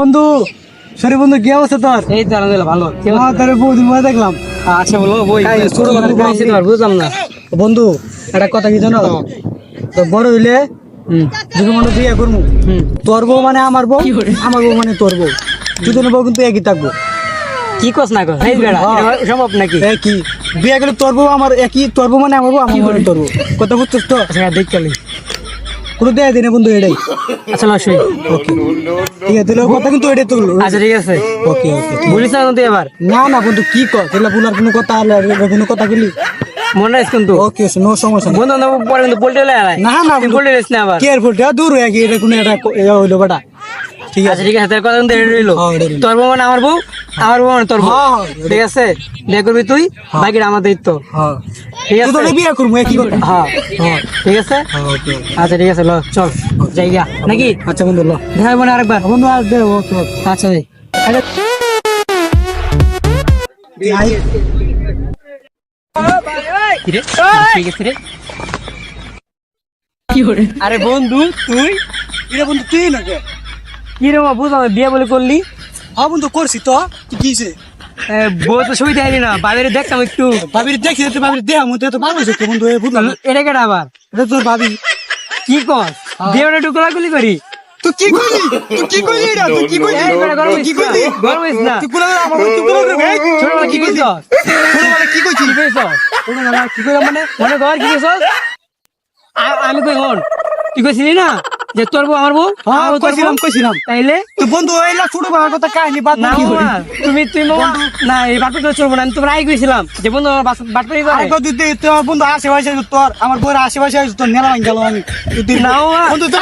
বন্ধু সরি বন্ধু কি অবস্থা তোর? এই তো আলহামদুলিল্লাহ ভালো। তোর বহুদিন পরে দেখলাম। আচ্ছা বলো বই বুঝলাম না বন্ধু একটা কথা কি জানো, তো বড় হইলে যদি মনে বিয়ে করবো, তোর বউ মানে আমার বউ, আমার বউ মানে তোর বউ, দুজনের বউ কিন্তু একই থাকবো। কি কস না কস এই বেড়া এটা সম্ভব নাকি? একই বিয়ে করলে তোর বউ আমার একই, তোর বউ মানে আমার বউ, আমার বউ মানে তোর বউ। কথা বুঝছিস তো? আচ্ছা দেখলি কোনো দেয় দিনে বন্ধু এটাই। আচ্ছা লসই ওকে ঠিক আছে, তাহলে কথা কিন্তু এটাই তো। আচ্ছা ঠিক আছে ওকে ওকে বলিস না তুই এবার না না বন্ধু কি কর, তাহলে বলার কোনো কথা হলে কোনো কথা গেলি মনে রাখিস কিন্তু ওকে নো সমস্যা নেই। বন্ধু বান্ধব পরে কিন্তু পোল্টে লাই না না তুই পোল্টে দিস না আবার। কেয়ারফুল দূর হয়ে গিয়ে এটা কোনো একটা হইলো বেটা। ঠিক আচ্ছা আছে ঠিক আছে তোর কথা কিন্তু এটা রইলো। হ্যাঁ, এটা রইলো। তোর বউ মানে আমার বউ, আমার বউ মানে তোর বউ। হ্যাঁ, হ্যাঁ, ঠিক আছে বিয়ে করবি তুই, বাকিটা আমার দায়িত্ব। হ্যাঁ ঠিক তুই আছে তো বিয়ে করবো একই করে। হ্যাঁ হ্যাঁ ঠিক আছে হ্যাঁ ওকে আচ্ছা ঠিক আছে ল চল জায়গা নাকি আচ্ছা বন্ধু লো দেখা হবে না আরেকবার। বন্ধু আর দে ওকে আচ্ছা ভাই কিরে ঠিক আছে রে কি করে? আরে বন্ধু তুই এটা বন্ধু তুই না কে? কি রে মা বুঝলাম বিয়ে বলে করলি? হ্যাঁ বন্ধু করছি তো, তুই কিছে বউ তো ছবি দেয়নি না বাইরে দেখতাম একটু। ভাবির দেখছি তো, ভাবির দেহ মধ্যে তো ভালো হয়েছে বন্ধু, বুঝলাম না। এটা কেটা আবার এটা তোর ভাবি। কি কর বিয়ে মানে একটু কোলাকুলি করি? তুই কি কইলি? তুই কি কইলি এটা? তুই কি কইলি? এই বেটা, গরম হইস কি না, কইলি? গরম হইস না। তুই কোলা আমার তুই কোলা রে ভাই। ছোটবেলা কি কইছ? ছোটবেলা কি কইছিস? কি কইছ? ছোটবেলা কি কইলাম মানে? মনে কর কি কইছ? আমি কই হন তুই কইছিলি না যে তোর বউ আমার বউ, হ্যাঁ আমার বউ তোর বউ? কইছিলাম। তাইলে তুই বন্ধু এইলা ছোটবেলার কথা কাহিনী বাদ না কি করি? মামা, তুমি মামা না এই বাটে তো চলবো না। আমি তোমার আই গেছিলাম যে বন্ধু বাটপারি করে আর কত তুই তোর বন্ধু আশেপাশে তোর আমার বউর আশেপাশে তোর নেলা গেল আমি। তুই না মামা। বন্ধু তোর